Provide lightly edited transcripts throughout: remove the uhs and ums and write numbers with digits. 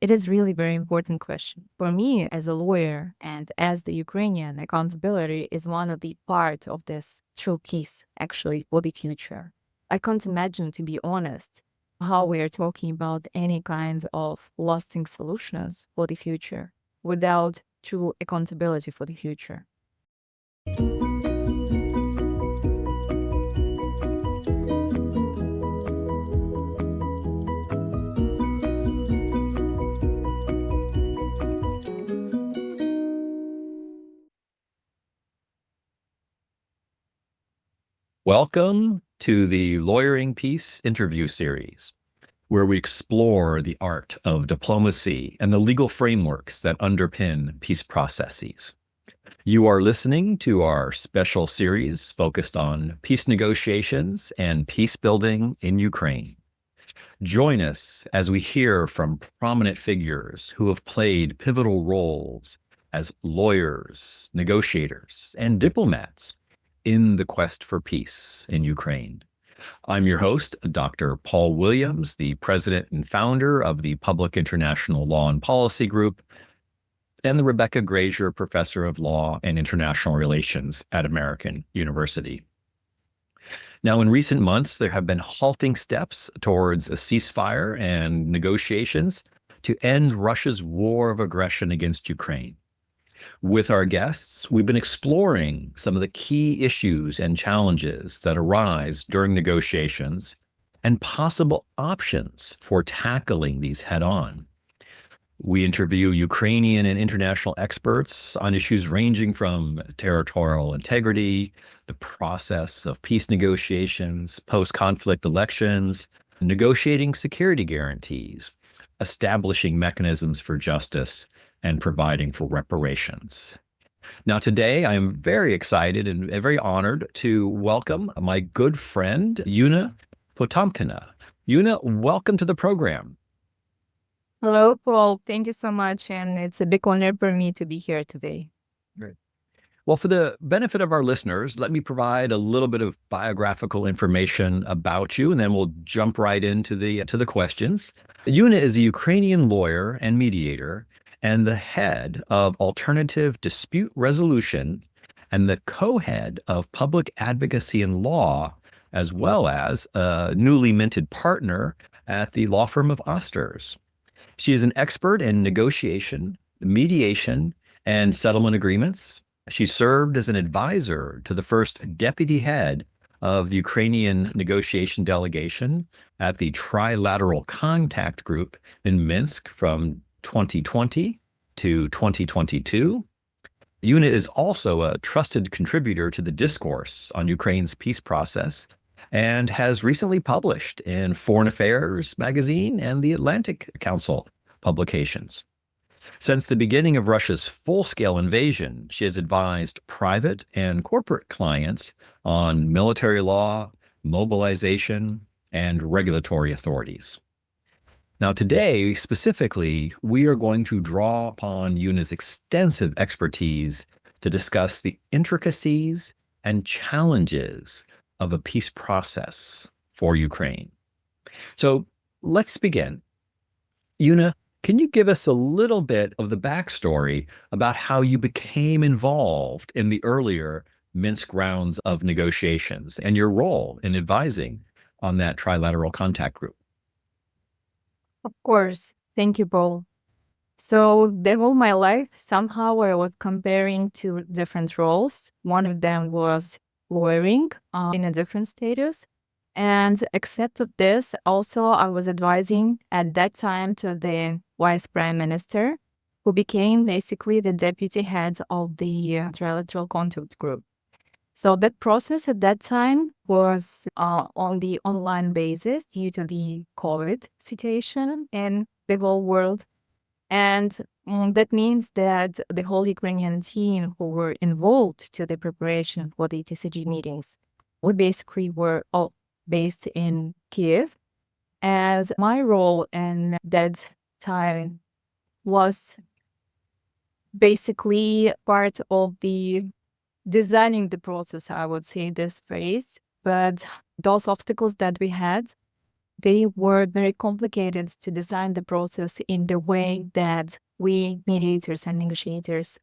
It is really very important question. For me, as a lawyer and as the Ukrainian, accountability is one of the part of this true peace, actually, for the future. I can't imagine, to be honest, how we are talking about any kinds of lasting solutions for the future without true accountability for the future. Welcome to the Lawyering Peace interview series, where we explore the art of diplomacy and the legal frameworks that underpin peace processes. You are listening to our special series focused on peace negotiations and peace building in Ukraine. Join us as we hear from prominent figures who have played pivotal roles as lawyers, negotiators, and diplomats in the quest for peace in Ukraine. I'm your host, Dr. Paul Williams, the president and founder of the Public International Law and Policy Group, and the Rebecca Grazier Professor of Law and International Relations at American University. Now, in recent months, there have been halting steps towards a ceasefire and negotiations to end Russia's war of aggression against Ukraine. With our guests, we've been exploring some of the key issues and challenges that arise during negotiations and possible options for tackling these head-on. We interview Ukrainian and international experts on issues ranging from territorial integrity, the process of peace negotiations, post-conflict elections, negotiating security guarantees, establishing mechanisms for justice, and providing for reparations. Now, today, I am very excited and very honored to welcome my good friend, Yuna Potomkina. Yuna, welcome to the program. Hello, Paul. Thank you so much. And it's a big honor for me to be here today. Great. Well, for the benefit of our listeners, let me provide a little bit of biographical information about you, and then we'll jump right into the questions. Yuna is a Ukrainian lawyer and mediator, and the head of Alternative Dispute Resolution, and the co-head of Public Advocacy and Law, as well as a newly minted partner at the law firm of Osters. She is an expert in negotiation, mediation, and settlement agreements. She served as an advisor to the first deputy head of the Ukrainian negotiation delegation at the Trilateral Contact Group in Minsk from 2020 to 2022. Yuna is also a trusted contributor to the discourse on Ukraine's peace process and has recently published in Foreign Affairs magazine and the Atlantic Council publications. Since the beginning of Russia's full-scale invasion, she has advised private and corporate clients on military law, mobilization, and regulatory authorities. Now, today, specifically, we are going to draw upon Yuna's extensive expertise to discuss the intricacies and challenges of a peace process for Ukraine. So let's begin. Yuna, can you give us a little bit of the backstory about how you became involved in the earlier Minsk rounds of negotiations and your role in advising on that trilateral contact group? Of course. Thank you, Paul. So the whole my life, somehow I was comparing two different roles. One of them was lawyering in a different status. And except of this, also I was advising at that time to the vice prime minister, who became basically the deputy head of the Trilateral Contact Group. So the process at that time was on the online basis due to the COVID situation in the whole world. And that means that the whole Ukrainian team who were involved to the preparation for the TCG meetings, we basically were all based in Kiev. As my role in that time was basically part of the designing the process, I would say this phrase, but those obstacles that we had they were very complicated to design the process in the way that we mediators and negotiators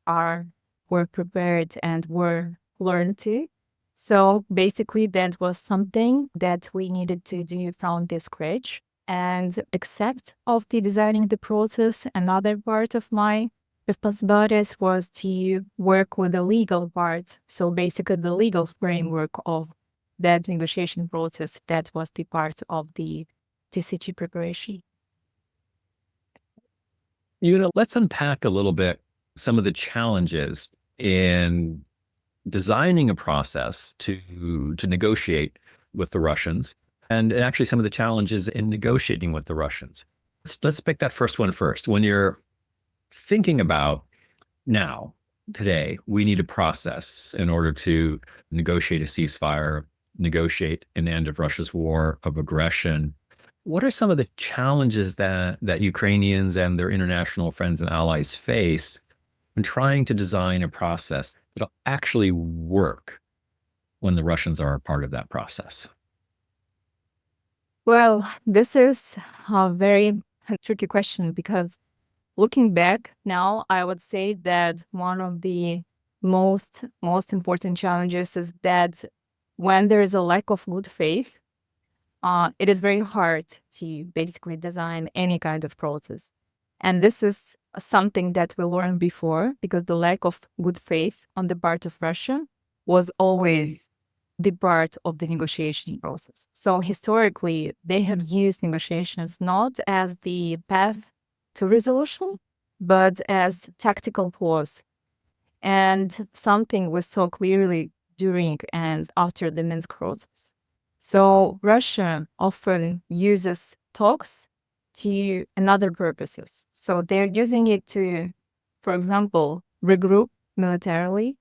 were prepared and were learned to. So basically, that was something that we needed to do from the scratch. And except of the designing the process, another part of my responsibilities was to work with the legal part. So basically, the legal framework of that negotiation process, that was the part of the TCG preparation. Let's unpack a little bit some of the challenges in designing a process to negotiate with the Russians, and actually some of the challenges in negotiating with the Russians. Let's pick that first one first. When you're thinking about now, today, we need a process in order to negotiate a ceasefire, negotiate an end of Russia's war of aggression. What are some of the challenges that Ukrainians and their international friends and allies face when trying to design a process that'll actually work when the Russians are a part of that process? Well, this is a very tricky question because looking back now, I would say that one of the most important challenges is that when there is a lack of good faith, it is very hard to basically design any kind of process. And this is something that we learned before because the lack of good faith on the part of Russia was always the part of the negotiation process. So historically, they have used negotiations not as the path to resolution, but as tactical pause. And something we saw clearly during and after the Minsk process. So Russia often uses talks to another purposes. So they're using it to, for example, regroup militarily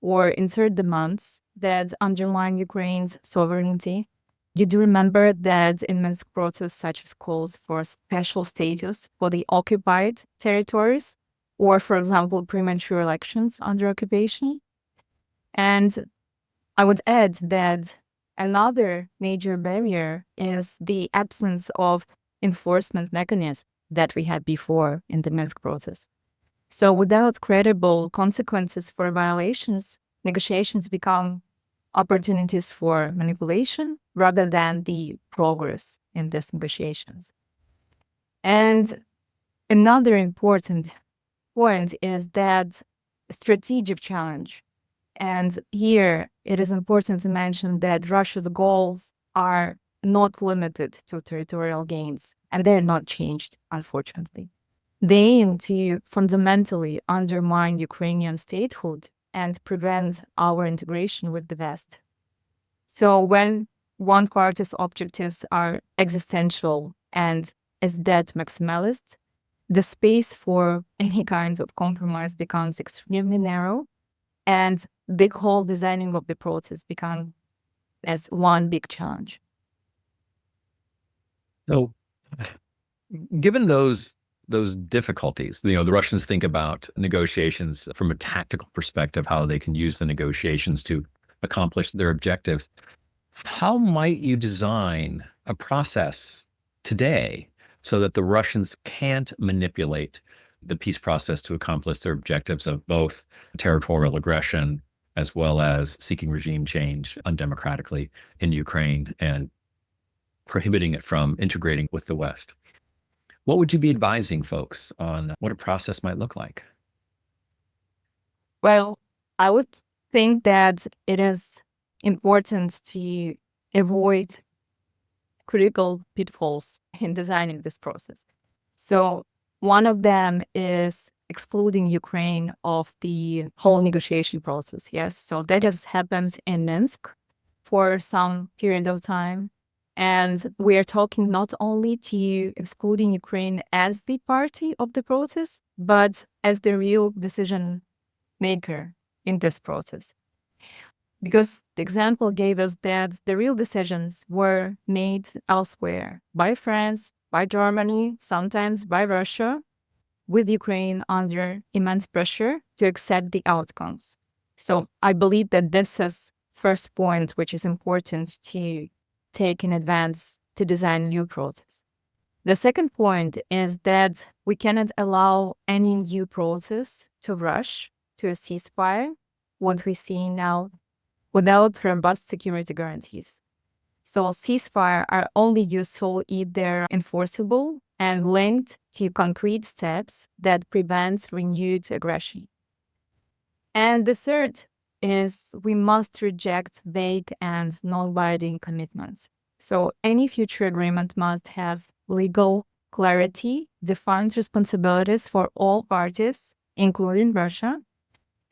or insert demands that undermine Ukraine's sovereignty. You do remember that in Minsk process, such as calls for special status for the occupied territories, or, for example, premature elections under occupation. And I would add that another major barrier is the absence of enforcement mechanism that we had before in the Minsk process. So without credible consequences for violations, negotiations become opportunities for manipulation rather than the progress in these negotiations. And another important point is that strategic challenge. And here it is important to mention that Russia's goals are not limited to territorial gains, and they're not changed, unfortunately. They aim to fundamentally undermine Ukrainian statehood and prevent our integration with the West. So when one party's objectives are existential and is that maximalist, the space for any kinds of compromise becomes extremely narrow, and the whole designing of the process becomes as one big challenge. So, given those difficulties, the Russians think about negotiations from a tactical perspective, how they can use the negotiations to accomplish their objectives. How might you design a process today so that the Russians can't manipulate the peace process to accomplish their objectives of both territorial aggression as well as seeking regime change undemocratically in Ukraine and prohibiting it from integrating with the West? What would you be advising folks on what a process might look like? Well, I would think that it is important to avoid critical pitfalls in designing this process. So one of them is excluding Ukraine of the whole negotiation process. Yes, so that has happened in Minsk for some period of time. And we are talking not only to excluding Ukraine as the party of the process, but as the real decision maker in this process. Because the example gave us that the real decisions were made elsewhere by France, by Germany, sometimes by Russia, with Ukraine under immense pressure to accept the outcomes. So I believe that this is first point which is important to take in advance to design a new process. The second point is that we cannot allow any new process to rush to a ceasefire, what we see now, without robust security guarantees. So ceasefire are only useful if they're enforceable and linked to concrete steps that prevent renewed aggression. And the third is we must reject vague and non-binding commitments. So any future agreement must have legal clarity, defined responsibilities for all parties, including Russia,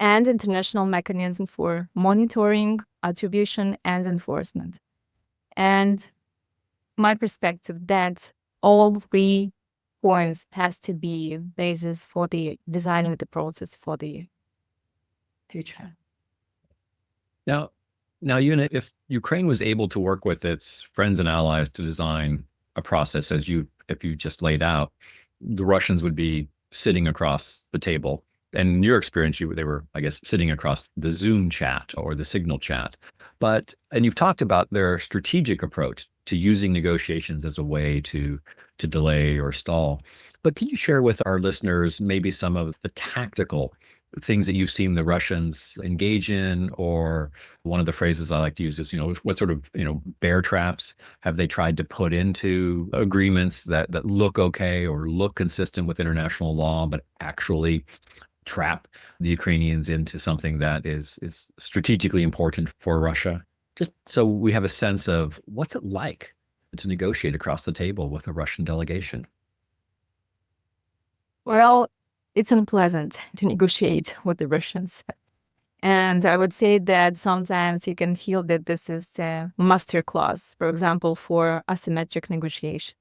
and international mechanism for monitoring, attribution, and enforcement. And my perspective that all three points has to be basis for the designing the process for the future. Now, Yuna, if Ukraine was able to work with its friends and allies to design a process if you just laid out, the Russians would be sitting across the table. And in your experience, they were, I guess, sitting across the Zoom chat or the Signal chat. And you've talked about their strategic approach to using negotiations as a way to delay or stall. But can you share with our listeners maybe some of the tactical things that you've seen the Russians engage in, or one of the phrases I like to use is, what sort of, bear traps have they tried to put into agreements that look okay or look consistent with international law, but actually trap the Ukrainians into something that is strategically important for Russia? Just so we have a sense of what's it like to negotiate across the table with a Russian delegation. Well, it's unpleasant to negotiate with the Russians. And I would say that sometimes you can feel that this is a masterclass, for example, for asymmetric negotiation.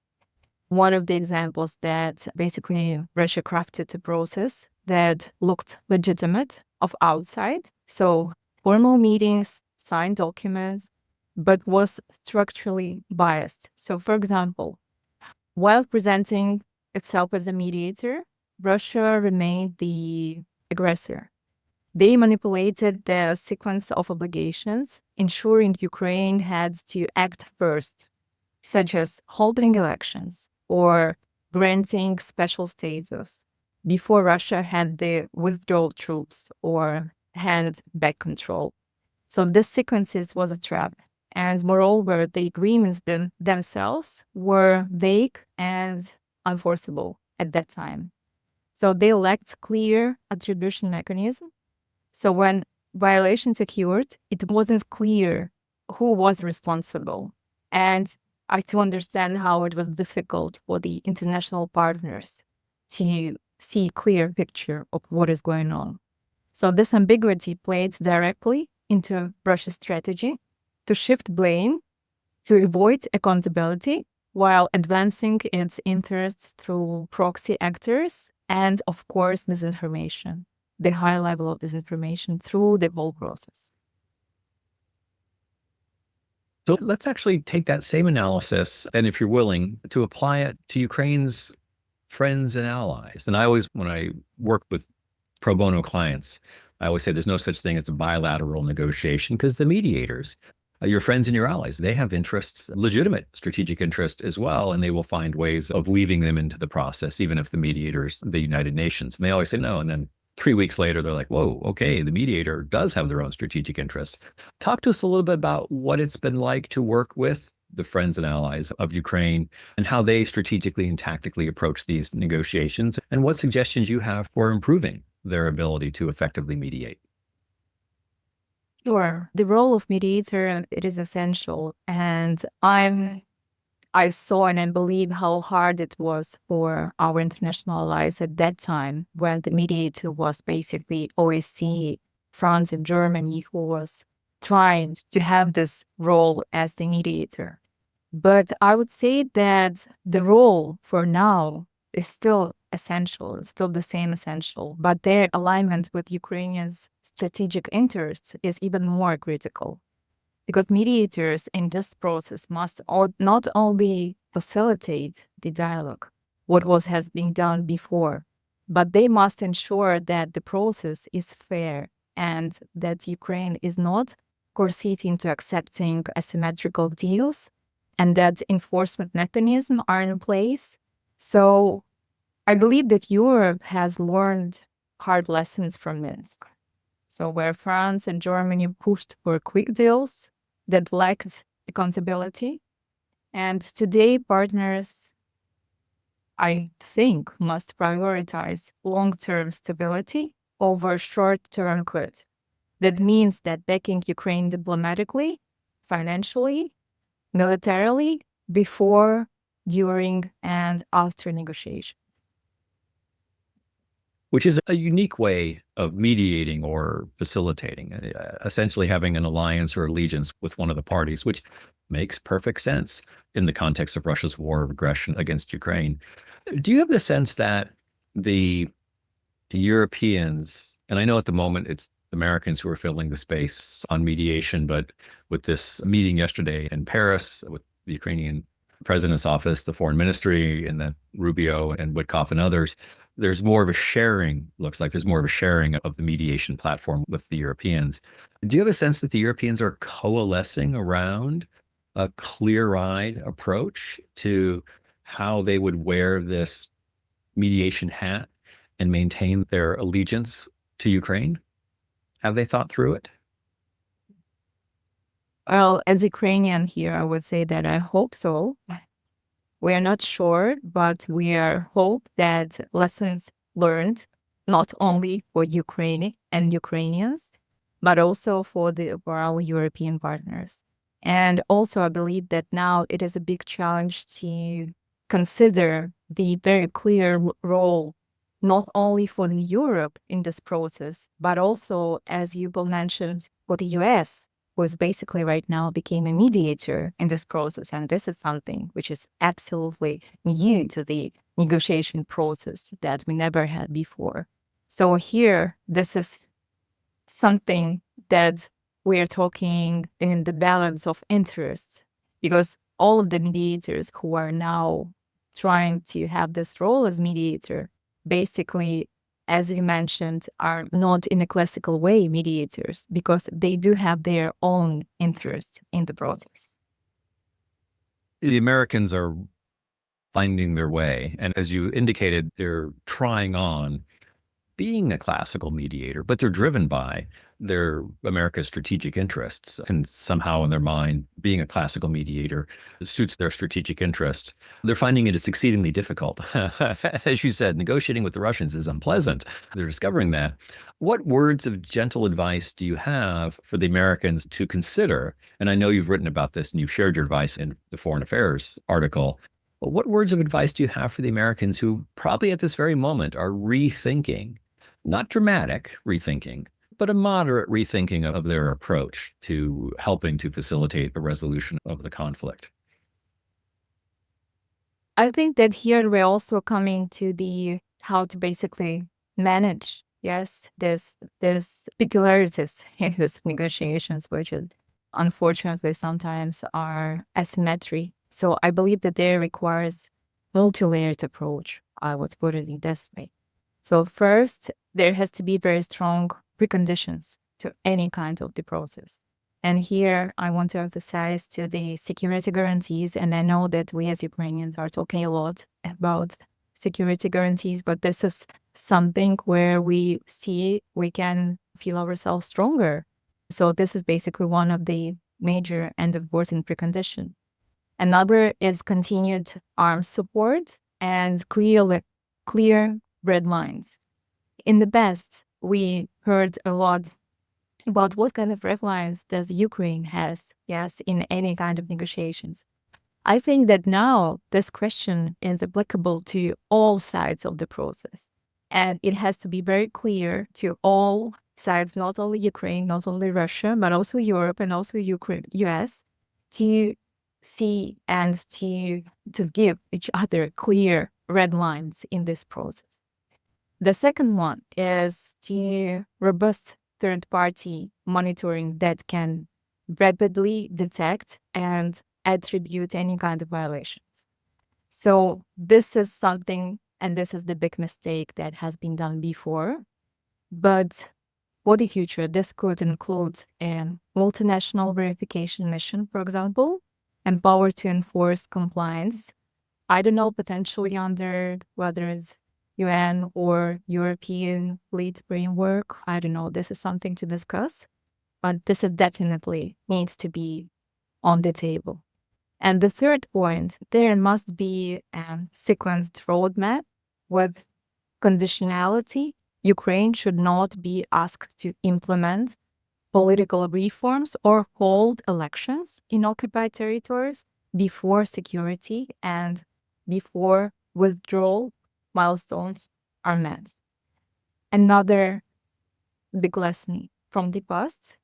One of the examples that basically Russia crafted a process that looked legitimate of outside. So formal meetings, signed documents, but was structurally biased. So for example, while presenting itself as a mediator, Russia remained the aggressor. They manipulated the sequence of obligations, ensuring Ukraine had to act first, such as holding elections or granting special status, before Russia had the withdrawal troops or hand back control. So this sequences was a trap. And moreover, the agreements themselves were vague and unenforceable at that time. So they lacked clear attribution mechanism. So when violations occurred, it wasn't clear who was responsible. And I do understand how it was difficult for the international partners to see a clear picture of what is going on. So this ambiguity played directly into Russia's strategy to shift blame, to avoid accountability, while advancing its interests through proxy actors and, of course, disinformation, the high level of disinformation through the whole process. So let's actually take that same analysis, and if you're willing, to apply it to Ukraine's friends and allies. And when I work with pro bono clients, I always say there's no such thing as a bilateral negotiation, because the mediators, your friends and your allies, they have interests, legitimate strategic interests as well, and they will find ways of weaving them into the process, even if the mediator's the United Nations. And they always say no, and then 3 weeks later, they're like, whoa, okay, the mediator does have their own strategic interests. Talk to us a little bit about what it's been like to work with the friends and allies of Ukraine and how they strategically and tactically approach these negotiations, and what suggestions you have for improving their ability to effectively mediate. Sure. The role of mediator, it is essential. And I saw and I believe how hard it was for our international allies at that time when the mediator was basically OSCE, France and Germany, who was trying to have this role as the mediator. But I would say that the role for now is still essential, still the same essential, but their alignment with Ukrainians' strategic interests is even more critical. Because mediators in this process must not only facilitate the dialogue, has been done before, but they must ensure that the process is fair and that Ukraine is not coerced into accepting asymmetrical deals and that enforcement mechanisms are in place. So I believe that Europe has learned hard lessons from Minsk. So where France and Germany pushed for quick deals that lacked accountability. And today partners, I think, must prioritize long-term stability over short-term goods. That means that backing Ukraine diplomatically, financially, militarily, before, during, and after negotiation. Which is a unique way of mediating or facilitating, essentially having an alliance or allegiance with one of the parties, which makes perfect sense in the context of Russia's war of aggression against Ukraine. Do you have the sense that the Europeans, and I know at the moment it's Americans who are filling the space on mediation, but with this meeting yesterday in Paris with the Ukrainian president's office, the foreign ministry, and then Rubio and Witkoff and others, there's more of a sharing, looks like there's more of a sharing of the mediation platform with the Europeans. Do you have a sense that the Europeans are coalescing around a clear-eyed approach to how they would wear this mediation hat and maintain their allegiance to Ukraine? Have they thought through it? Well, as Ukrainian here, I would say that I hope so. We are not sure, but we are hope that lessons learned, not only for Ukraine and Ukrainians, but also for our European partners. And also, I believe that now it is a big challenge to consider the very clear role, not only for Europe in this process, but also, as you mentioned, for the US, who is basically right now became a mediator in this process. And this is something which is absolutely new to the negotiation process that we never had before. So here, this is something that we're talking in the balance of interests, because all of the mediators who are now trying to have this role as mediator, basically, as you mentioned, are not in a classical way mediators, because they do have their own interest in the process. The Americans are finding their way. And as you indicated, they're trying on being a classical mediator, but they're driven by their America's strategic interests. And somehow in their mind, being a classical mediator suits their strategic interests. They're finding it is exceedingly difficult. As you said, negotiating with the Russians is unpleasant. They're discovering that. What words of gentle advice do you have for the Americans to consider? And I know you've written about this and you've shared your advice in the Foreign Affairs article. But what words of advice do you have for the Americans who probably at this very moment are rethinking, not dramatic rethinking, but a moderate rethinking of their approach to helping to facilitate a resolution of the conflict? I think that here we're also coming to the how to basically manage, yes, this peculiarities in these negotiations, which is unfortunately sometimes are asymmetry. So I believe that there requires multi-layered approach. I would put it in this way. So first, there has to be very strong preconditions to any kind of the process. And here I want to emphasize to the security guarantees. And I know that we as Ukrainians are talking a lot about security guarantees, but this is something where we see we can feel ourselves stronger. So this is basically one of the major and important precondition. Another is continued arms support and clear red lines. In the past, we heard a lot about what kind of red lines does Ukraine has, yes, in any kind of negotiations. I think that now this question is applicable to all sides of the process. And it has to be very clear to all sides, not only Ukraine, not only Russia, but also Europe and also Ukraine, US, to see and to give each other clear red lines in this process. The second one is to robust third-party monitoring that can rapidly detect and attribute any kind of violations. So this is something, and this is the big mistake that has been done before. But for the future, this could include a multinational verification mission, for example, empowered to enforce compliance. I don't know, potentially under whether it's UN or European lead framework. I don't know. This is something to discuss, but this is definitely needs to be on the table. And the third point, there must be a sequenced roadmap with conditionality. Ukraine should not be asked to implement political reforms or hold elections in occupied territories before security and before withdrawal milestones are met. Another big lesson from the past,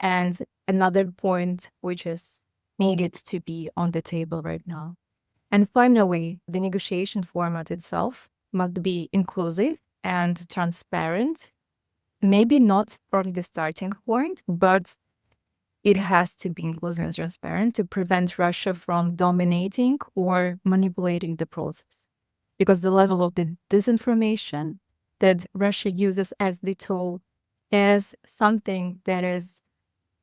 and another point which is needed to be on the table right now. And finally, the negotiation format itself must be inclusive and transparent. Maybe not from the starting point, but it has to be inclusive and transparent to prevent Russia from dominating or manipulating the process. Because the level of the disinformation that Russia uses as the tool is something that is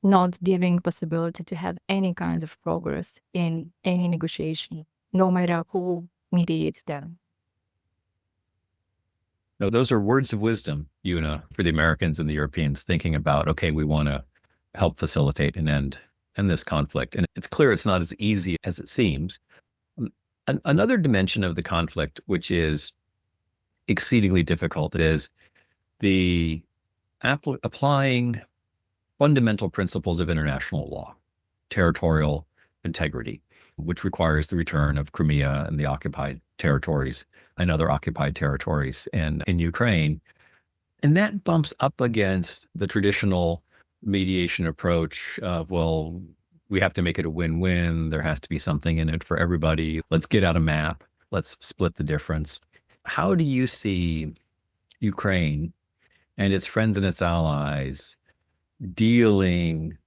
not giving possibility to have any kind of progress in any negotiation, no matter who mediates them. No, those are words of wisdom, Yuna, for the Americans and the Europeans thinking about, okay, we want to help facilitate and end this conflict. And it's clear it's not as easy as it seems. Another dimension of the conflict, which is exceedingly difficult, is the applying fundamental principles of international law, territorial integrity, which requires the return of Crimea and the occupied territories and other occupied territories in Ukraine. And that bumps up against the traditional mediation approach of, well, we have to make it a win-win. There has to be something in it for everybody. Let's get out a map. Let's split the difference. How do you see Ukraine and its friends and its allies dealing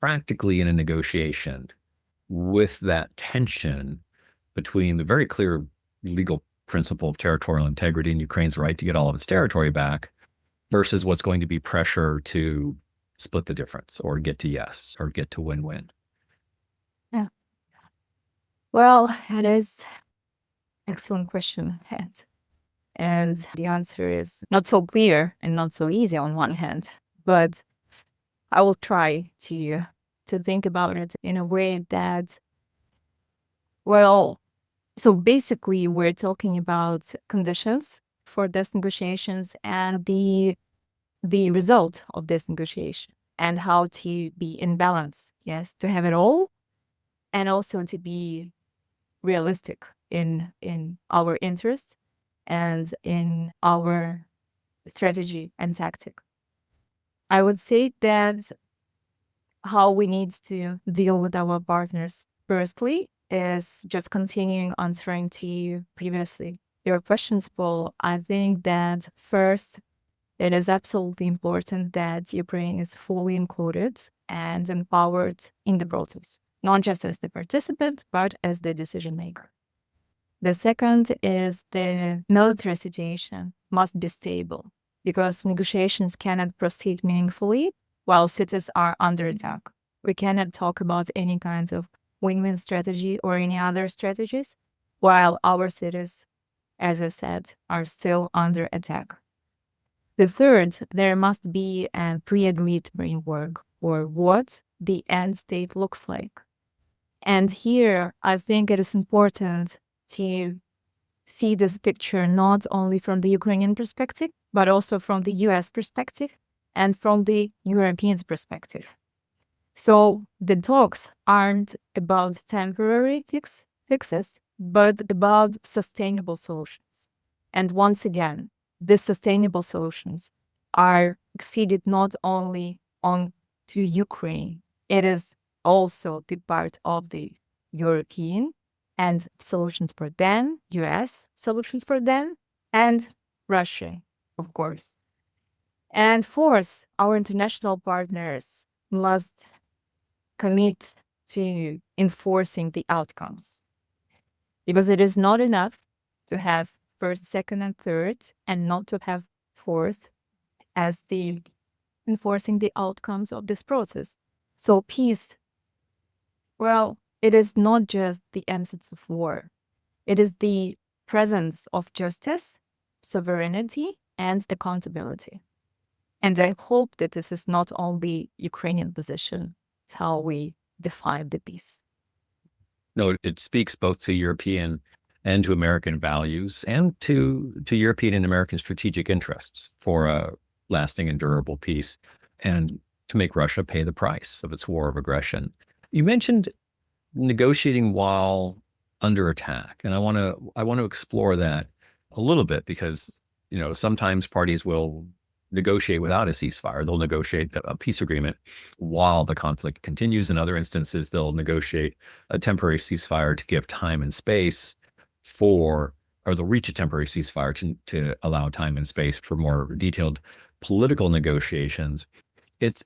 practically in a negotiation with that tension between the very clear legal principle of territorial integrity and Ukraine's right to get all of its territory back versus what's going to be pressure to split the difference or get to yes or get to win-win? Yeah. Well, it is excellent question. And the answer is not so clear and not so easy on one hand, but I will try to think about it in a way that, well, so basically we're talking about conditions for these negotiations and the result of this negotiation and how to be in balance. Yes, to have it all and also to be realistic in our interests and in our strategy and tactic. I would say that how we need to deal with our partners firstly is just continuing answering to you previously your questions, Paul. I think that first, it is absolutely important that Ukraine is fully included and empowered in the process, not just as the participant, but as the decision maker. The second is the military situation must be stable because negotiations cannot proceed meaningfully while cities are under attack. We cannot talk about any kinds of win-win strategy or any other strategies while our cities, as I said, are still under attack. The third, there must be a pre-agreed framework for what the end state looks like. And here, I think it is important to see this picture not only from the Ukrainian perspective, but also from the US perspective and from the Europeans' perspective. So the talks aren't about temporary fixes, but about sustainable solutions. And once again, these sustainable solutions are exceeded not only on to Ukraine, it is also the part of the European and solutions for them, US solutions for them, and Russia, of course. And fourth, our international partners must commit to enforcing the outcomes because it is not enough to have first, second, and third, and not to have fourth as the enforcing the outcomes of this process. So peace, well, it is not just the absence of war. It is the presence of justice, sovereignty, and accountability. And I hope that this is not only Ukrainian position. It's how we define the peace. No, it speaks both to European and to American values and to European and American strategic interests for a lasting and durable peace and to make Russia pay the price of its war of aggression. You mentioned negotiating while under attack, and I want to explore that a little bit because sometimes parties will negotiate without a ceasefire. They'll negotiate a peace agreement while the conflict continues. In other instances, they'll negotiate a temporary ceasefire to give time and space or they'll reach a temporary ceasefire to allow time and space for more detailed political negotiations. It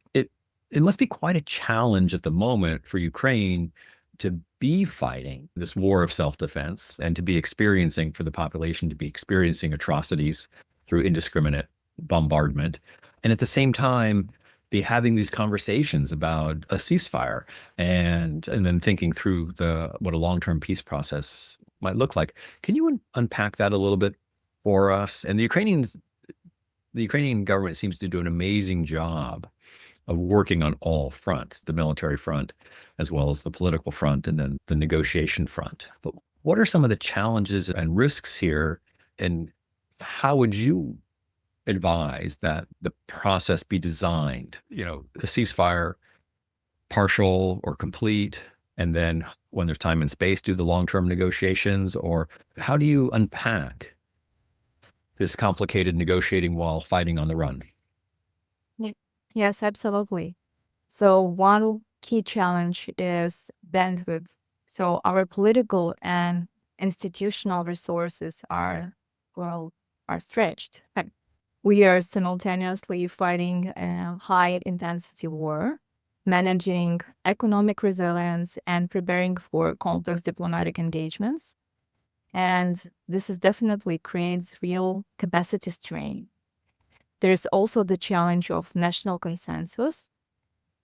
must be quite a challenge at the moment for Ukraine to be fighting this war of self-defense and to be experiencing, for the population to be experiencing atrocities through indiscriminate bombardment, and at the same time be having these conversations about a ceasefire and then thinking through what a long-term peace process might look like. Can you unpack that a little bit for us? And the Ukrainian government seems to do an amazing job of working on all fronts, the military front, as well as the political front, and then the negotiation front. But what are some of the challenges and risks here, and how would you advise that the process be designed, a ceasefire, partial or complete, and then when there's time and space, do the long-term negotiations? Or how do you unpack this complicated negotiating while fighting on the run? Yes, absolutely. So one key challenge is bandwidth. So our political and institutional resources are stretched. We are simultaneously fighting a high intensity war, managing economic resilience, and preparing for complex diplomatic engagements. And this is definitely creates real capacity strain. There is also the challenge of national consensus.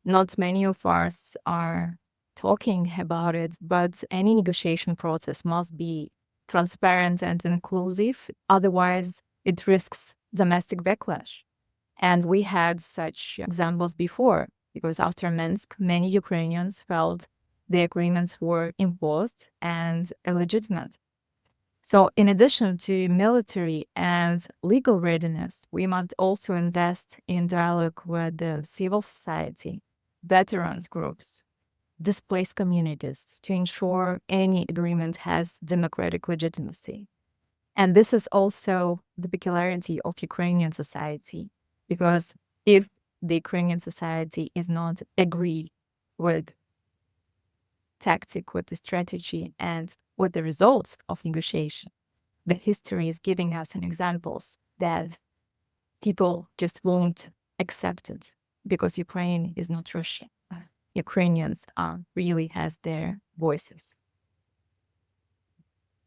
Not many of us are talking about it, but any negotiation process must be transparent and inclusive. Otherwise, it risks domestic backlash. And we had such examples before, because after Minsk, many Ukrainians felt the agreements were imposed and illegitimate. So, in addition to military and legal readiness, we must also invest in dialogue with the civil society, veterans groups, displaced communities to ensure any agreement has democratic legitimacy. And this is also the peculiarity of Ukrainian society, because if the Ukrainian society is not agree with tactic, with the strategy, and with the results of negotiation, the history is giving us an examples that people just won't accept it because Ukraine is not Russia. Ukrainians really has their voices.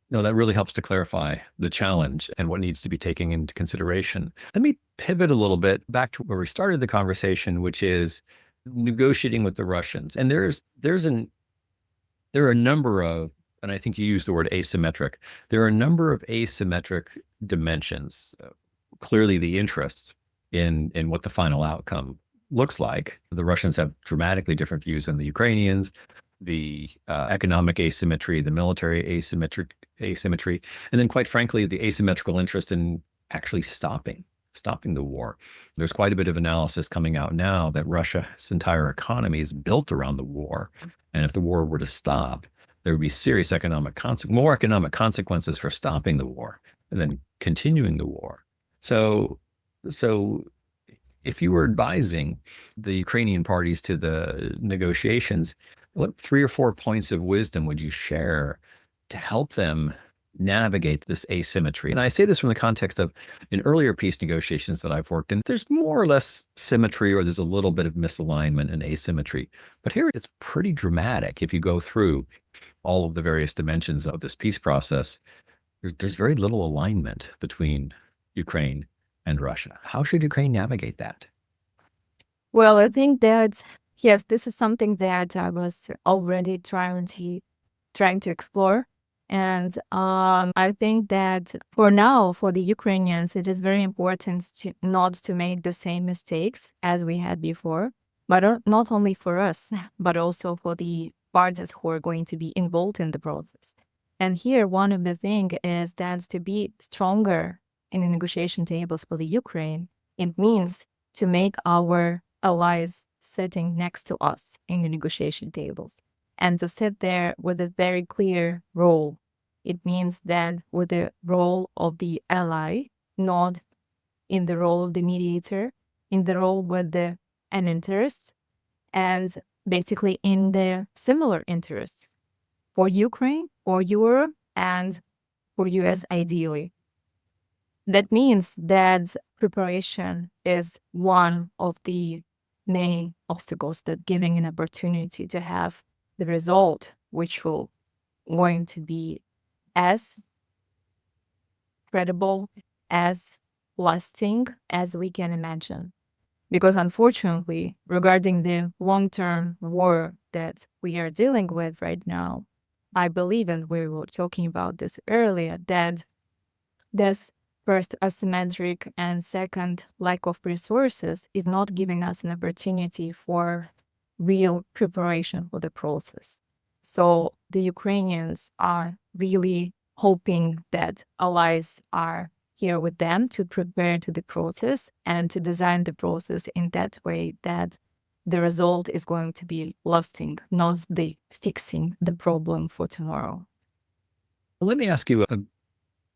No, that really helps to clarify the challenge and what needs to be taken into consideration. Let me pivot a little bit back to where we started the conversation, which is negotiating with the Russians. And there are a number of, and I think you used the word asymmetric. There are a number of asymmetric dimensions. Clearly, the interests in what the final outcome looks like. The Russians have dramatically different views than the Ukrainians. The economic asymmetry, the military asymmetry, and then, quite frankly, the asymmetrical interest in actually stopping the war. There's quite a bit of analysis coming out now that Russia's entire economy is built around the war, and if the war were to stop, there would be serious more economic consequences for stopping the war and then continuing the war. So if you were advising the Ukrainian parties to the negotiations, what 3 or 4 points of wisdom would you share to help them navigate this asymmetry? And I say this from the context of in earlier peace negotiations that I've worked in, there's more or less symmetry or there's a little bit of misalignment and asymmetry. But here it's pretty dramatic. If you go through all of the various dimensions of this peace process, there's very little alignment between Ukraine and Russia. How should Ukraine navigate that? Well, I think that Yes, this is something that I was already trying to explore. And I think that for now, for the Ukrainians, it is very important to not to make the same mistakes as we had before, but not only for us, but also for the parties who are going to be involved in the process. And here, one of the things is that to be stronger in the negotiation tables for the Ukraine, it means to make our allies sitting next to us in the negotiation tables and to sit there with a very clear role. It means that with the role of the ally, not in the role of the mediator, in the role with an interest, and basically in the similar interests for Ukraine, for Europe, and for US ideally. That means that preparation is one of the main obstacles that giving an opportunity to have the result, which will going to be as credible, as lasting as we can imagine. Because unfortunately, regarding the long-term war that we are dealing with right now, I believe, and we were talking about this earlier, that this first asymmetric and second lack of resources is not giving us an opportunity for real preparation for the process. So the Ukrainians are really hoping that allies are here with them to prepare to the process and to design the process in that way that the result is going to be lasting, not the fixing the problem for tomorrow. Let me ask you a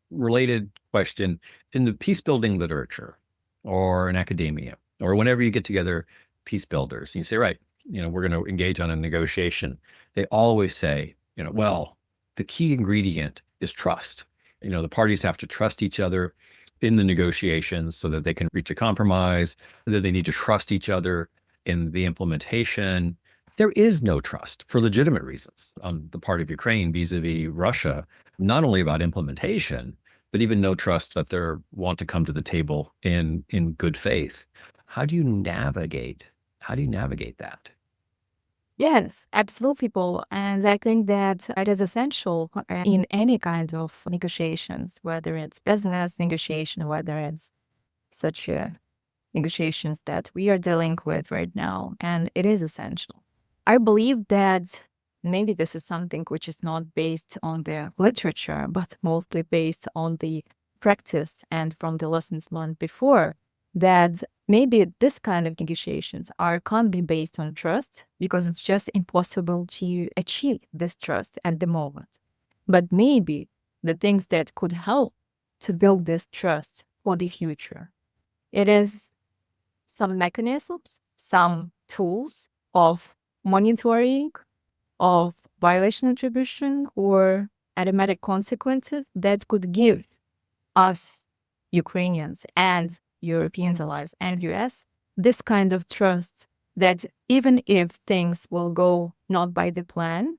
related question. In the peace building literature or in academia, or whenever you get together peace builders, you say, right, we're going to engage on a negotiation. They always say, well, the key ingredient is trust. The parties have to trust each other in the negotiations so that they can reach a compromise, that they need to trust each other in the implementation. There is no trust for legitimate reasons on the part of Ukraine vis-a-vis Russia, not only about implementation, but even no trust that they want to come to the table in good faith. How do you navigate? How do you navigate that? Yes, absolutely, Paul. And I think that it is essential in any kind of negotiations, whether it's business negotiation, whether it's such negotiations that we are dealing with right now. And it is essential. I believe that maybe this is something which is not based on the literature, but mostly based on the practice and from the lessons learned before, that maybe this kind of negotiations can't be based on trust because it's just impossible to achieve this trust at the moment. But maybe the things that could help to build this trust for the future, it is some mechanisms, some tools of monitoring of violation attribution or automatic consequences that could give us Ukrainians and European allies and US this kind of trust that even if things will go not by the plan,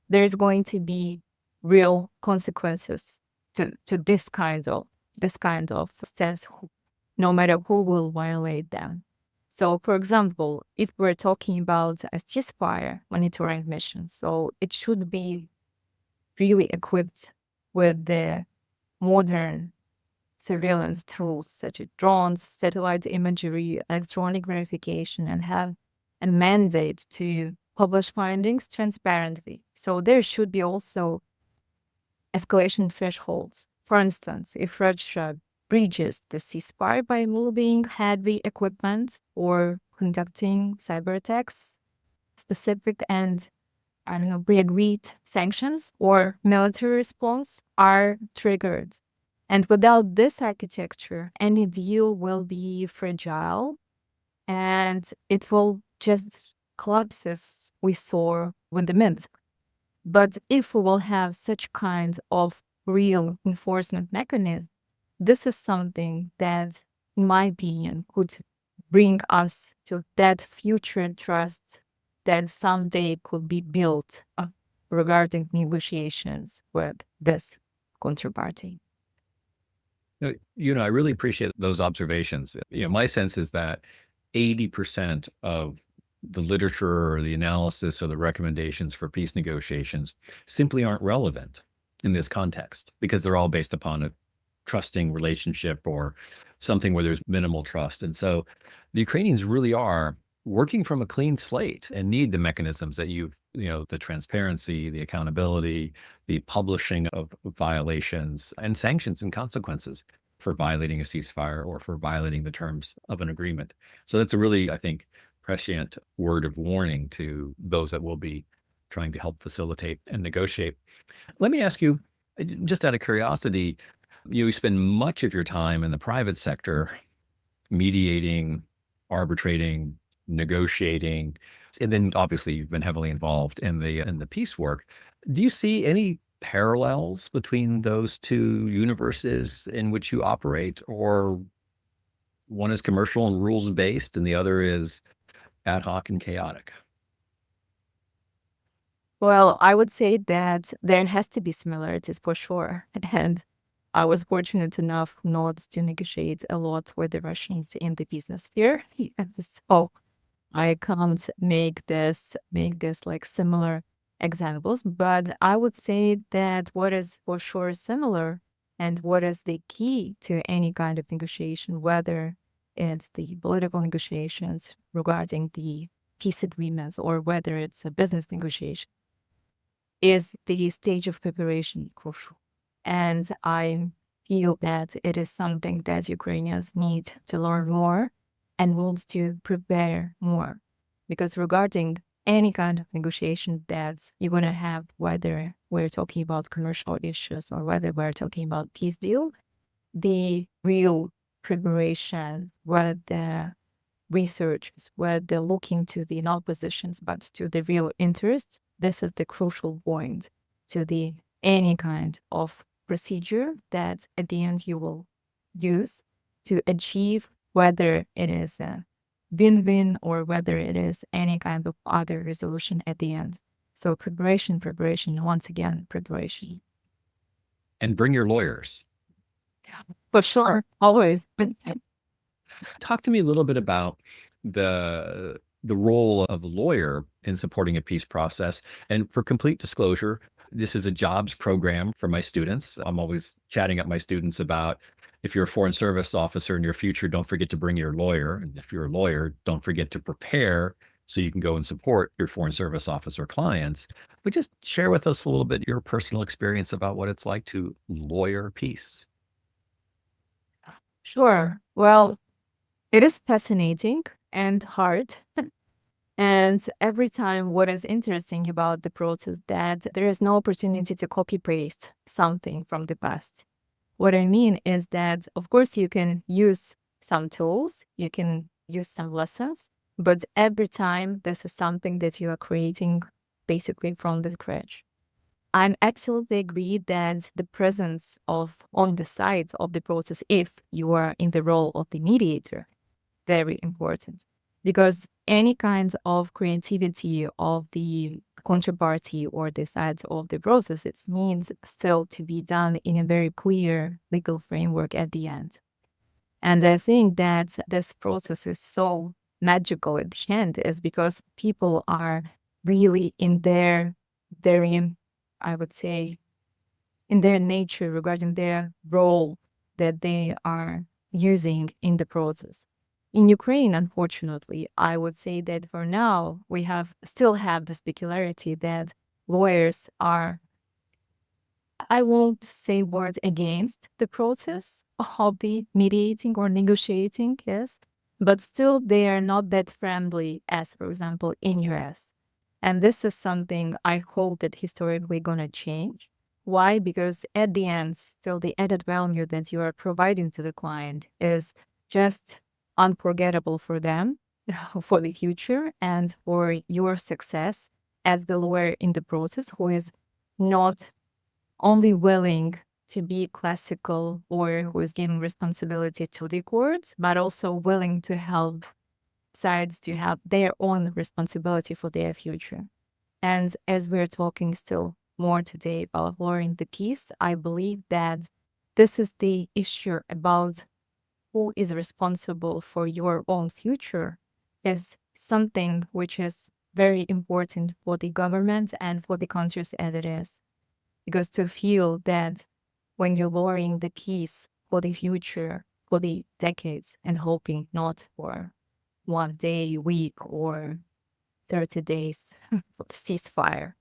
there's going to be real consequences to this kind of steps, no matter who will violate them. So, for example, if we're talking about a ceasefire monitoring mission, so it should be really equipped with the modern surveillance tools such as drones, satellite imagery, electronic verification, and have a mandate to publish findings transparently. So there should be also escalation thresholds. For instance, if Russia breaches the ceasefire by moving heavy equipment or conducting cyber attacks, specific and I don't know, pre-agreed sanctions or military response are triggered. And without this architecture, any deal will be fragile and it will just collapse as we saw with the Minsk. But if we will have such kind of real enforcement mechanism, this is something that, in my opinion, could bring us to that future trust that someday could be built regarding negotiations with this counterparty. I really appreciate those observations. My sense is that 80% of the literature or the analysis or the recommendations for peace negotiations simply aren't relevant in this context because they're all based upon a trusting relationship or something where there's minimal trust. And so the Ukrainians really are working from a clean slate and need the mechanisms that the transparency, the accountability, the publishing of violations and sanctions and consequences for violating a ceasefire or for violating the terms of an agreement. So that's a really, I think, prescient word of warning to those that will be trying to help facilitate and negotiate. Let me ask you, just out of curiosity, you spend much of your time in the private sector mediating, arbitrating, negotiating, and then obviously you've been heavily involved in the peace work. Do you see any parallels between those two universes in which you operate, or one is commercial and rules based and the other is ad hoc and chaotic? Well, I would say that there has to be similarities for sure. And I was fortunate enough not to negotiate a lot with the Russians in the business sphere. So I can't make this like similar examples, but I would say that what is for sure similar and what is the key to any kind of negotiation, whether it's the political negotiations regarding the peace agreements or whether it's a business negotiation, is the stage of preparation crucial. And I feel that it is something that Ukrainians need to learn more and wants to prepare more. Because regarding any kind of negotiation that you're going to have, whether we're talking about commercial issues or whether we're talking about peace deal, the real preparation, what the researchers, where they're looking to the not positions, but to the real interests, this is the crucial point to the any kind of procedure that at the end you will use to achieve whether it is a win-win or whether it is any kind of other resolution at the end. So preparation, once again, preparation. And bring your lawyers. For sure, always. Talk to me a little bit about the role of a lawyer in supporting a peace process. And for complete disclosure, this is a jobs program for my students. I'm always chatting up my students about, if you're a foreign service officer in your future, don't forget to bring your lawyer. And if you're a lawyer, don't forget to prepare so you can go and support your foreign service officer clients. But just share with us a little bit your personal experience about what it's like to lawyer peace. Sure. Well, it is fascinating and hard. And every time, what is interesting about the process that there is no opportunity to copy paste something from the past. What I mean is that, of course, you can use some tools, you can use some lessons, but every time this is something that you are creating basically from the scratch. I'm absolutely agree that the presence of on the side of the process, if you are in the role of the mediator, very important, because any kind of creativity of the counterparty or the sides of the process, it needs still to be done in a very clear legal framework at the end. And I think that this process is so magical at the end is because people are really in their very, I would say, in their nature regarding their role that they are using in the process. In Ukraine, unfortunately, I would say that for now we still have this peculiarity that lawyers are, I won't say words against the process of the mediating or negotiating, yes, but still they are not that friendly as, for example, in US. And this is something I hope that historically gonna change. Why? Because at the end, still the added value that you are providing to the client is just unforgettable for them for the future and for your success as the lawyer in the process who is not only willing to be classical or who is giving responsibility to the courts, but also willing to help sides to have their own responsibility for their future. And as we're talking still more today about lawyering the peace, I believe that this is the issue about who is responsible for your own future is something which is very important for the government and for the countries as it is. Because to feel that when you're lowering the peace for the future, for the decades, and hoping not for one day, week, or 30 days for the ceasefire,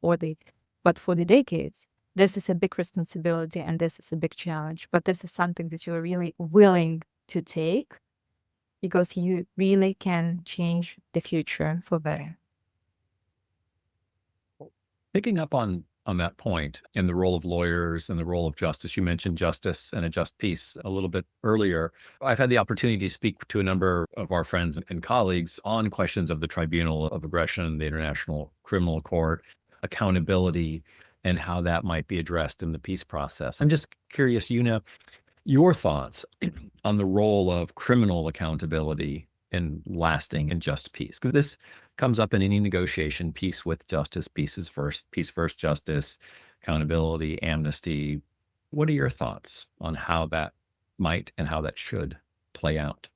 but for the decades, this is a big responsibility and this is a big challenge. But this is something that you're really willing to take because you really can change the future for better. Picking up on that point and the role of lawyers and the role of justice, you mentioned justice and a just peace a little bit earlier. I've had the opportunity to speak to a number of our friends and colleagues on questions of the Tribunal of Aggression, the International Criminal Court, accountability, and how that might be addressed in the peace process. I'm just curious, Yuna, your thoughts on the role of criminal accountability in lasting and just peace, because this comes up in any negotiation: peace with justice, peace first justice, accountability, amnesty. What are your thoughts on how that might and how that should play out?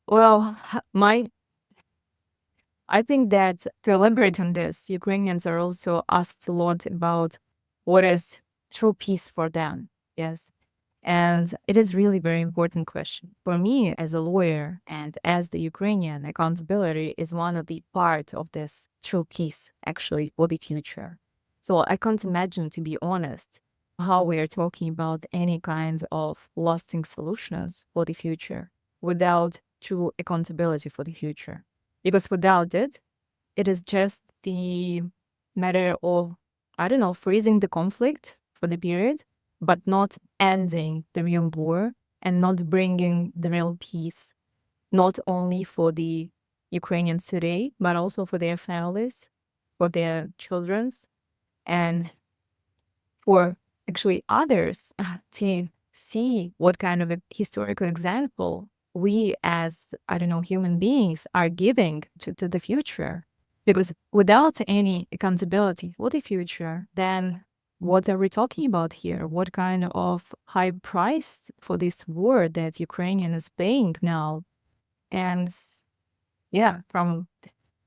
Well, I think that to elaborate on this, Ukrainians are also asked a lot about what is true peace for them. Yes. And it is really very important question. For me, as a lawyer and as the Ukrainian, accountability is one of the part of this true peace, actually, for the future. So I can't imagine, to be honest, how we are talking about any kind of lasting solutions for the future without true accountability for the future. Because without it, it is just the matter of, I don't know, freezing the conflict for the period, but not ending the real war and not bringing the real peace, not only for the Ukrainians today, but also for their families, for their children's, and for actually others to see what kind of a historical example we as, I don't know, human beings are giving to the future. Because without any accountability for the future, then what are we talking about here? What kind of high price for this war that Ukrainian is paying now? And yeah, from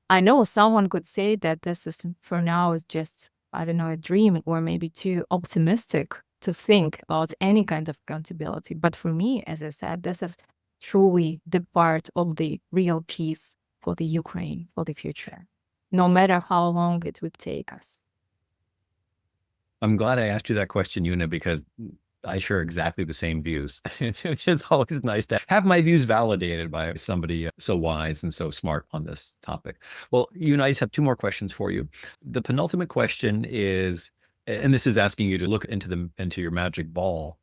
I know someone could say that this is for now is just, I don't know, a dream or maybe too optimistic to think about any kind of accountability. But for me, as I said, this is truly the part of the real peace for the Ukraine for the future, no matter how long it would take us. I'm glad I asked you that question, Yuna, because I share exactly the same views. It's always nice to have my views validated by somebody so wise and so smart on this topic. Well, Yuna, I just have two more questions for you. The penultimate question is, and this is asking you to look into your magic ball.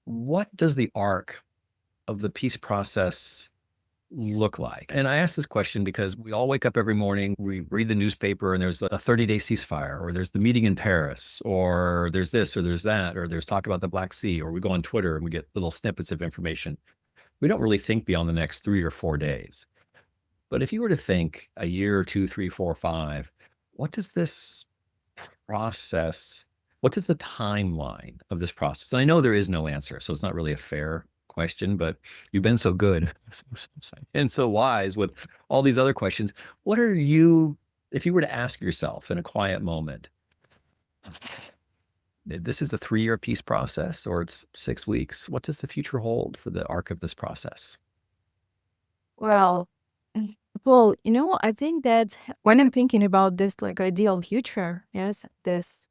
What does the arc of the peace process look like? And I ask this question because we all wake up every morning, we read the newspaper, and there's a 30-day ceasefire, or there's the meeting in Paris, or there's this, or there's that, or there's talk about the Black Sea, or we go on Twitter and we get little snippets of information. We don't really think beyond the next 3 or 4 days. But if you were to think a year, 2, 3, 4, 5, what does this process, what is the timeline of this process? And I know there is no answer, so it's not really a fair question, but you've been so good and so wise with all these other questions. What are you, if you were to ask yourself in a quiet moment, this is the 3-year peace process or it's 6 weeks, what does the future hold for the arc of this process? Well, well, I think that when I'm thinking about this like ideal future, yes, this,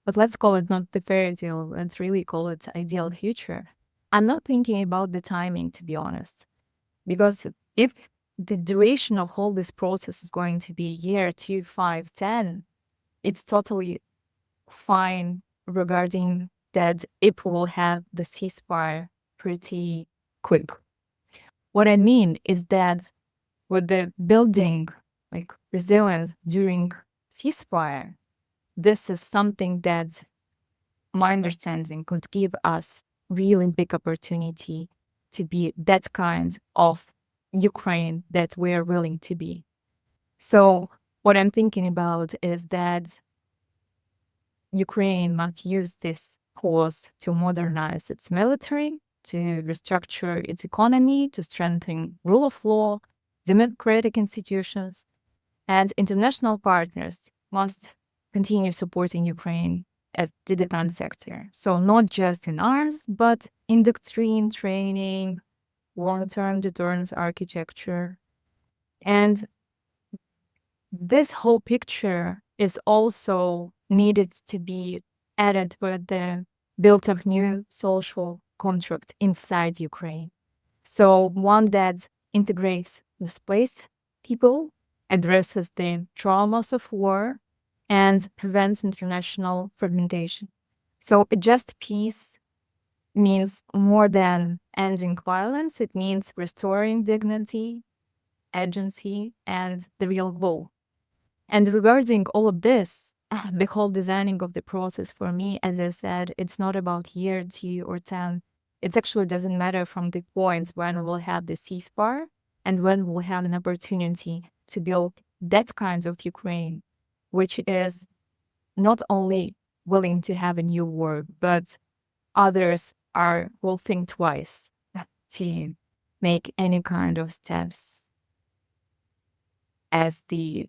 but let's call it not the fairy tale, let's really call it ideal future. I'm not thinking about the timing, to be honest, because if the duration of all this process is going to be year, 2, 5, 10, it's totally fine regarding that it will have the ceasefire pretty quick. What I mean is that with the building like resilience during ceasefire, this is something that my understanding could give us really big opportunity to be that kind of Ukraine that we're willing to be. So what I'm thinking about is that Ukraine must use this pause to modernize its military, to restructure its economy, to strengthen rule of law, democratic institutions, and international partners must continue supporting Ukraine at the defense sector. So not just in arms, but in doctrine, training, long-term deterrence architecture. And this whole picture is also needed to be added with the built up new social contract inside Ukraine. So one that integrates displaced people, addresses the traumas of war, and prevents international fragmentation. So a just peace means more than ending violence. It means restoring dignity, agency, and the real goal. And regarding all of this, the whole designing of the process for me, as I said, it's not about year, 2 or 10. It actually doesn't matter from the points when we'll have the ceasefire and when we'll have an opportunity to build that kind of Ukraine, which is not only willing to have a new war, but others will think twice to make any kind of steps as the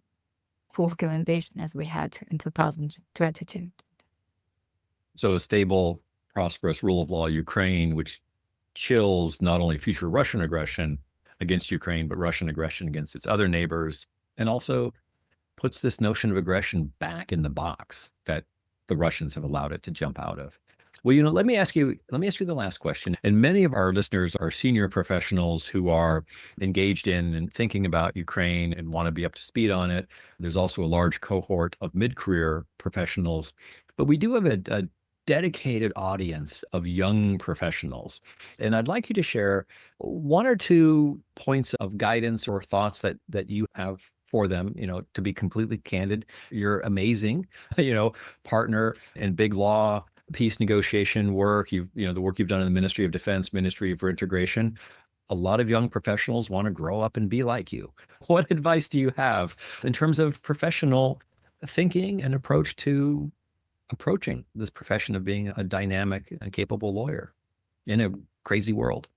full-scale invasion as we had in 2022. So a stable, prosperous rule of law Ukraine, which chills not only future Russian aggression against Ukraine, but Russian aggression against its other neighbors, and also puts this notion of aggression back in the box that the Russians have allowed it to jump out of. Well, let me ask you the last question. And many of our listeners are senior professionals who are engaged in and thinking about Ukraine and want to be up to speed on it. There's also a large cohort of mid-career professionals, but we do have a dedicated audience of young professionals. And I'd like you to share one or two points of guidance or thoughts that you have for them. To be completely candid, you're amazing, partner in big law, peace negotiation work. The work you've done in the Ministry of Defense, Ministry for Integration. A lot of young professionals want to grow up and be like you. What advice do you have in terms of professional thinking and approach to approaching this profession of being a dynamic and capable lawyer in a crazy world?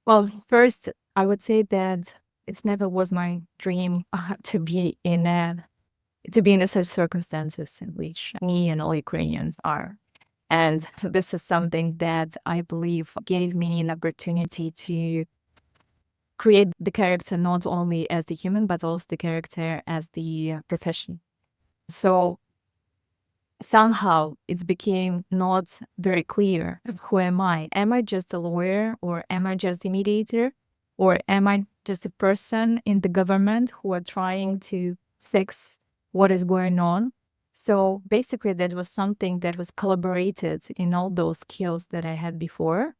Well, first, I would say that it never was my dream to be in such circumstances in which me and all Ukrainians are. And this is something that I believe gave me an opportunity to create the character not only as the human, but also the character as the profession. So somehow it became not very clear who am I? Am I just a lawyer, or am I just a mediator, or am I just a person in the government who are trying to fix what is going on? So basically that was something that was collaborated in all those skills that I had before.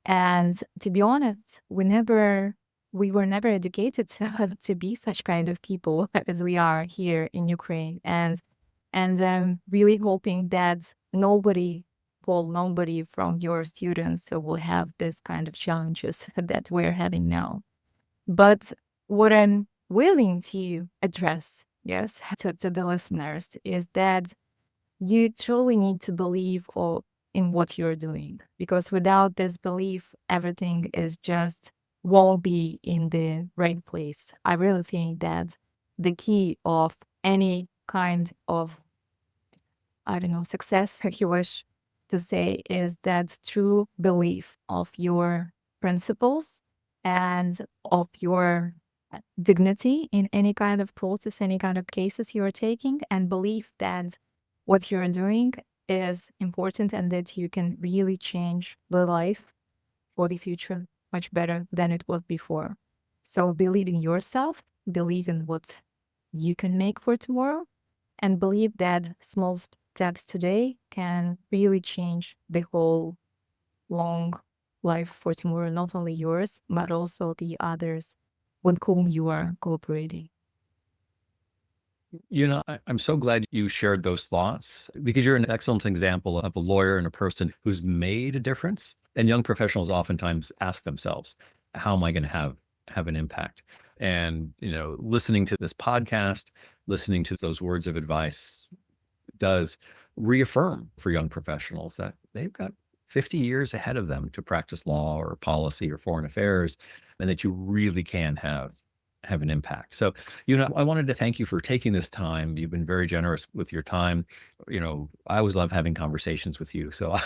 And to be honest, we were never educated to be such kind of people as we are here in Ukraine. And I'm really hoping that nobody from your students will have this kind of challenges that we're having now. But what I'm willing to address, yes, to the listeners is that you truly need to believe in what you're doing, because without this belief, everything is just won't be in the right place. I really think that the key of any kind of, I don't know, success, if you wish to say, is that true belief of your principles and of your dignity in any kind of process, any kind of cases you're taking, and believe that what you're doing is important and that you can really change the life for the future much better than it was before. So believe in yourself, believe in what you can make for tomorrow, and believe that small steps today can really change the whole long life for tomorrow, not only yours, but also the others with whom you are cooperating. I'm so glad you shared those thoughts, because you're an excellent example of a lawyer and a person who's made a difference. And young professionals oftentimes ask themselves, how am I going to have an impact? And, listening to this podcast, listening to those words of advice does reaffirm for young professionals that they've got 50 years ahead of them to practice law or policy or foreign affairs. and that you really can have an impact. So, I wanted to thank you for taking this time. You've been very generous with your time. I always love having conversations with you. So,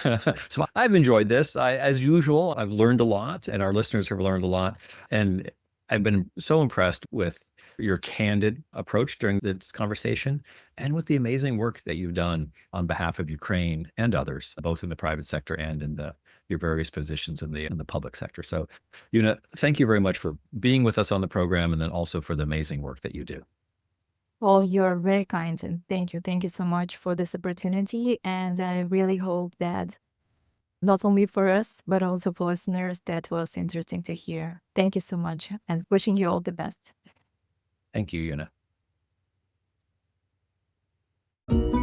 so I've enjoyed this. As usual, I've learned a lot, and our listeners have learned a lot. And I've been so impressed with your candid approach during this conversation and with the amazing work that you've done on behalf of Ukraine and others, both in the private sector and in your various positions in the public sector. So, thank you very much for being with us on the program, and then also for the amazing work that you do. Well, you're very kind, and thank you. Thank you so much for this opportunity. And I really hope that not only for us, but also for listeners, that was interesting to hear. Thank you so much, and wishing you all the best. Thank you, Yuna.